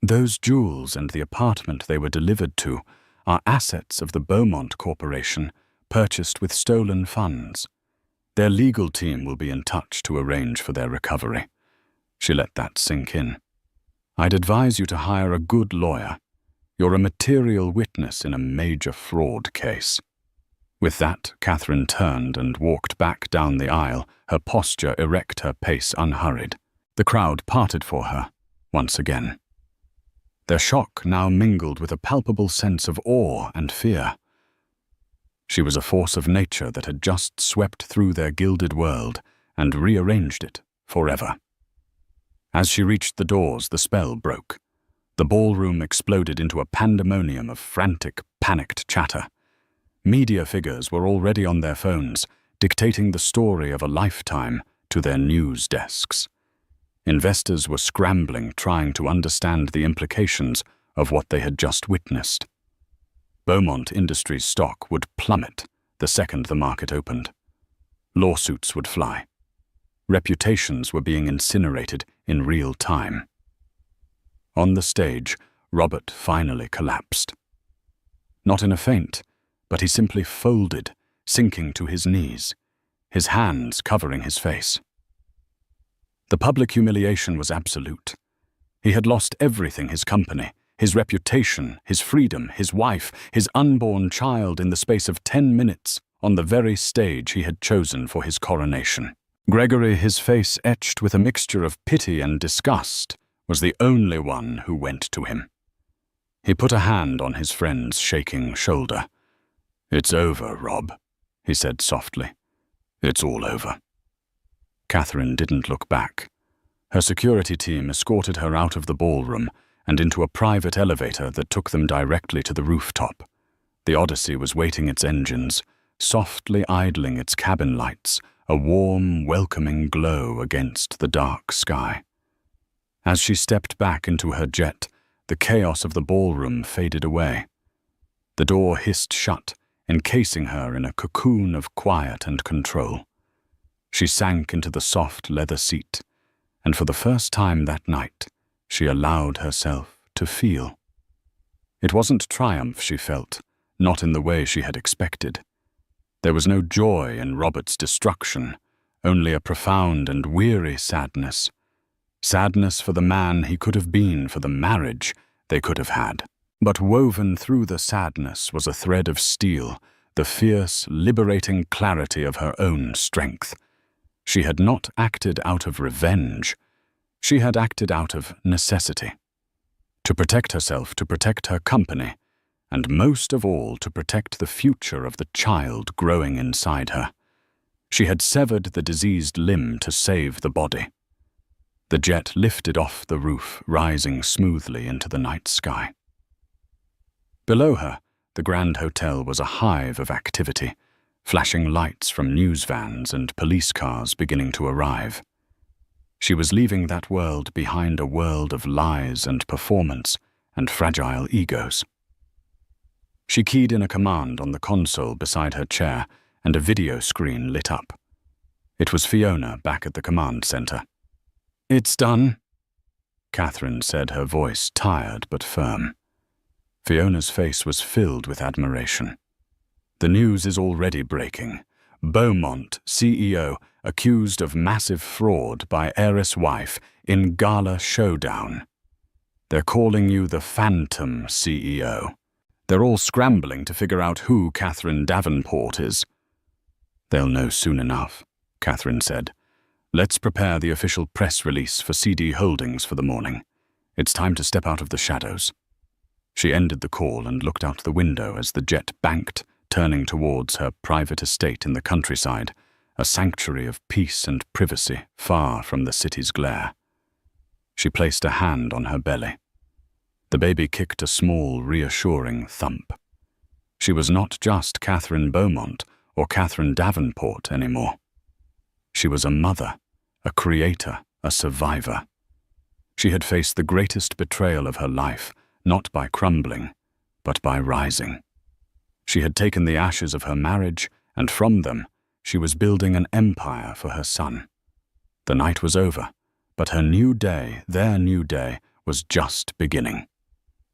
[SPEAKER 1] "Those jewels and the apartment they were delivered to are assets of the Beaumont Corporation, purchased with stolen funds. Their legal team will be in touch to arrange for their recovery." She let that sink in. "I'd advise you to hire a good lawyer. You're a material witness in a major fraud case." With that, Catherine turned and walked back down the aisle, her posture erect, her pace unhurried. The crowd parted for her, once again. Their shock now mingled with a palpable sense of awe and fear. She was a force of nature that had just swept through their gilded world and rearranged it forever. As she reached the doors, the spell broke. The ballroom exploded into a pandemonium of frantic, panicked chatter. Media figures were already on their phones, dictating the story of a lifetime to their news desks. Investors were scrambling, trying to understand the implications of what they had just witnessed. Beaumont Industries stock would plummet the second the market opened. Lawsuits would fly. Reputations were being incinerated in real time. On the stage, Robert finally collapsed. Not in a faint, but he simply folded, sinking to his knees, his hands covering his face. The public humiliation was absolute. He had lost everything: his company, his reputation, his freedom, his wife, his unborn child, in the space of 10 minutes, on the very stage he had chosen for his coronation. Gregory, his face etched with a mixture of pity and disgust, was the only one who went to him. He put a hand on his friend's shaking shoulder. "It's over, Rob," he said softly. "It's all over." Catherine didn't look back. Her security team escorted her out of the ballroom and into a private elevator that took them directly to the rooftop. The Odyssey was waiting its engines, softly idling its cabin lights, a warm, welcoming glow against the dark sky. As she stepped back into her jet, the chaos of the ballroom faded away. The door hissed shut, encasing her in a cocoon of quiet and control. She sank into the soft leather seat, and for the first time that night, she allowed herself to feel. It wasn't triumph she felt, not in the way she had expected. There was no joy in Robert's destruction, only a profound and weary sadness. Sadness for the man he could have been, for the marriage they could have had. But woven through the sadness was a thread of steel, the fierce, liberating clarity of her own strength. She had not acted out of revenge. She had acted out of necessity. To protect herself, to protect her company, and most of all to protect the future of the child growing inside her. She had severed the diseased limb to save the body. The jet lifted off the roof, rising smoothly into the night sky. Below her, the Grand Hotel was a hive of activity, flashing lights from news vans and police cars beginning to arrive. She was leaving that world behind a world of lies and performance and fragile egos. She keyed in a command on the console beside her chair, and a video screen lit up. It was Fiona back at the command center. "It's done," Catherine said, her voice tired but firm. Fiona's face was filled with admiration. "The news is already breaking. Beaumont, CEO, accused of massive fraud by heiress wife in gala showdown. They're calling you the Phantom CEO. They're all scrambling to figure out who Catherine Davenport is." "They'll know soon enough," Catherine said. "Let's prepare the official press release for CD Holdings for the morning. It's time to step out of the shadows." She ended the call and looked out the window as the jet banked, turning towards her private estate in the countryside, a sanctuary of peace and privacy far from the city's glare. She placed a hand on her belly. The baby kicked a small, reassuring thump. She was not just Catherine Beaumont or Catherine Davenport anymore. She was a mother, a creator, a survivor. She had faced the greatest betrayal of her life, not by crumbling, but by rising. She had taken the ashes of her marriage, and from them, she was building an empire for her son. The night was over, but her new day, their new day, was just beginning.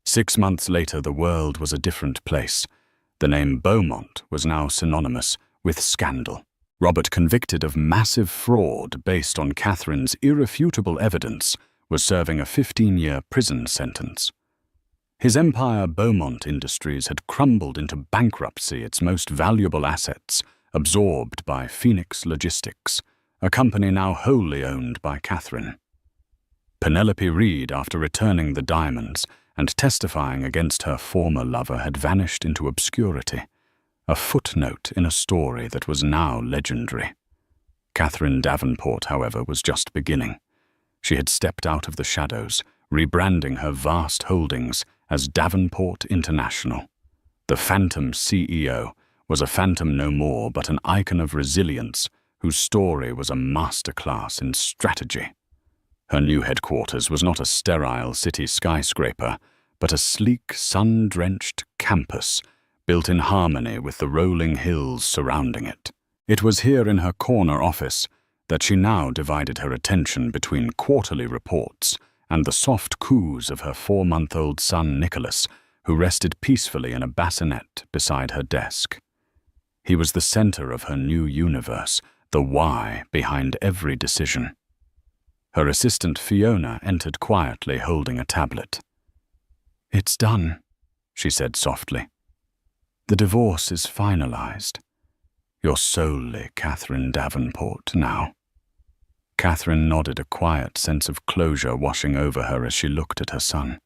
[SPEAKER 1] 6 months later, the world was a different place. The name Beaumont was now synonymous with scandal. Robert, convicted of massive fraud based on Catherine's irrefutable evidence, was serving a 15-year prison sentence. His empire, Beaumont Industries, had crumbled into bankruptcy, its most valuable assets absorbed by Phoenix Logistics, a company now wholly owned by Catherine. Penelope Reed, after returning the diamonds and testifying against her former lover, had vanished into obscurity, a footnote in a story that was now legendary. Catherine Davenport, however, was just beginning. She had stepped out of the shadows, rebranding her vast holdings as Davenport International. The Phantom CEO was a phantom no more, but an icon of resilience whose story was a masterclass in strategy. Her new headquarters was not a sterile city skyscraper, but a sleek, sun-drenched campus built in harmony with the rolling hills surrounding it. It was here in her corner office that she now divided her attention between quarterly reports and the soft coos of her 4-month-old son Nicholas, who rested peacefully in a bassinet beside her desk. He was the center of her new universe, the why behind every decision. Her assistant Fiona entered quietly, holding a tablet. "It's done," she said softly. "The divorce is finalized. You're solely Catherine Davenport now." Catherine nodded, a quiet sense of closure washing over her as she looked at her son.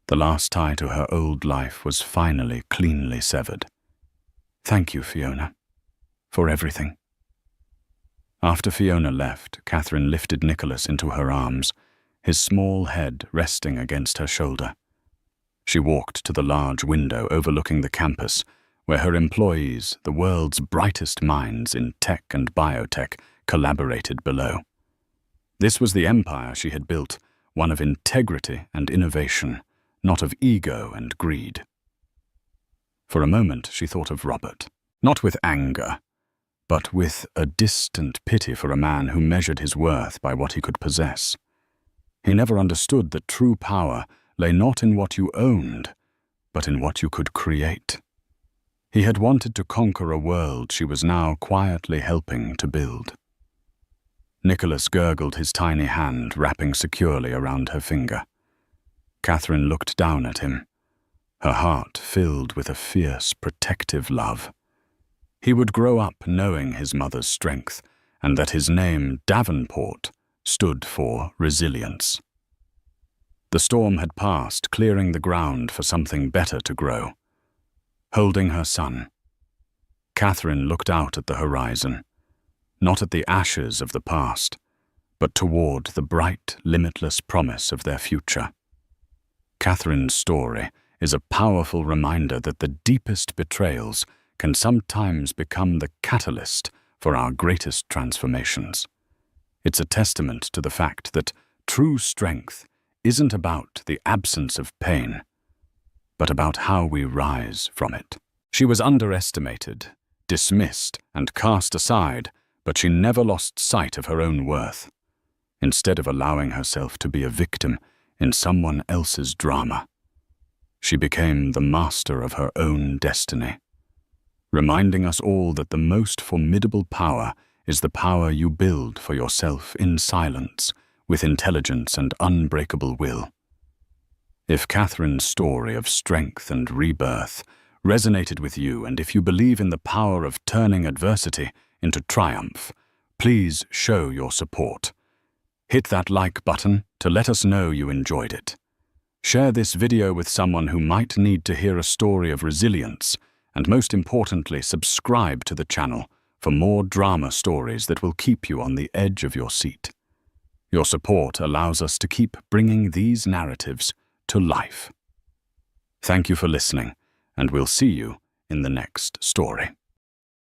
[SPEAKER 1] The last tie to her old life was finally cleanly severed. "Thank you, Fiona, for everything." After Fiona left, Catherine lifted Nicholas into her arms, his small head resting against her shoulder. She walked to the large window overlooking the campus, where her employees, the world's brightest minds in tech and biotech, collaborated below. This was the empire she had built, one of integrity and innovation, not of ego and greed. For a moment she thought of Robert, not with anger, but with a distant pity for a man who measured his worth by what he could possess. He never understood that true power lay not in what you owned, but in what you could create. He had wanted to conquer a world she was now quietly helping to build. Nicholas gurgled, his tiny hand wrapping securely around her finger. Catherine looked down at him, her heart filled with a fierce, protective love. He would grow up knowing his mother's strength, and that his name, Davenport, stood for resilience. The storm had passed, clearing the ground for something better to grow. Holding her son, Catherine looked out at the horizon, not at the ashes of the past, but toward the bright, limitless promise of their future. Catherine's story is a powerful reminder that the deepest betrayals can sometimes become the catalyst for our greatest transformations. It's a testament to the fact that true strength isn't about the absence of pain, but about how we rise from it. She was underestimated, dismissed, and cast aside, but she never lost sight of her own worth. Instead of allowing herself to be a victim in someone else's drama, she became the master of her own destiny, reminding us all that the most formidable power is the power you build for yourself in silence, with intelligence and unbreakable will. If Catherine's story of strength and rebirth resonated with you, and if you believe in the power of turning adversity into triumph, please show your support. Hit that like button to let us know you enjoyed it. Share this video with someone who might need to hear a story of resilience, and most importantly, subscribe to the channel for more drama stories that will keep you on the edge of your seat. Your support allows us to keep bringing these narratives to life. Thank you for listening, and we'll see you in the next story.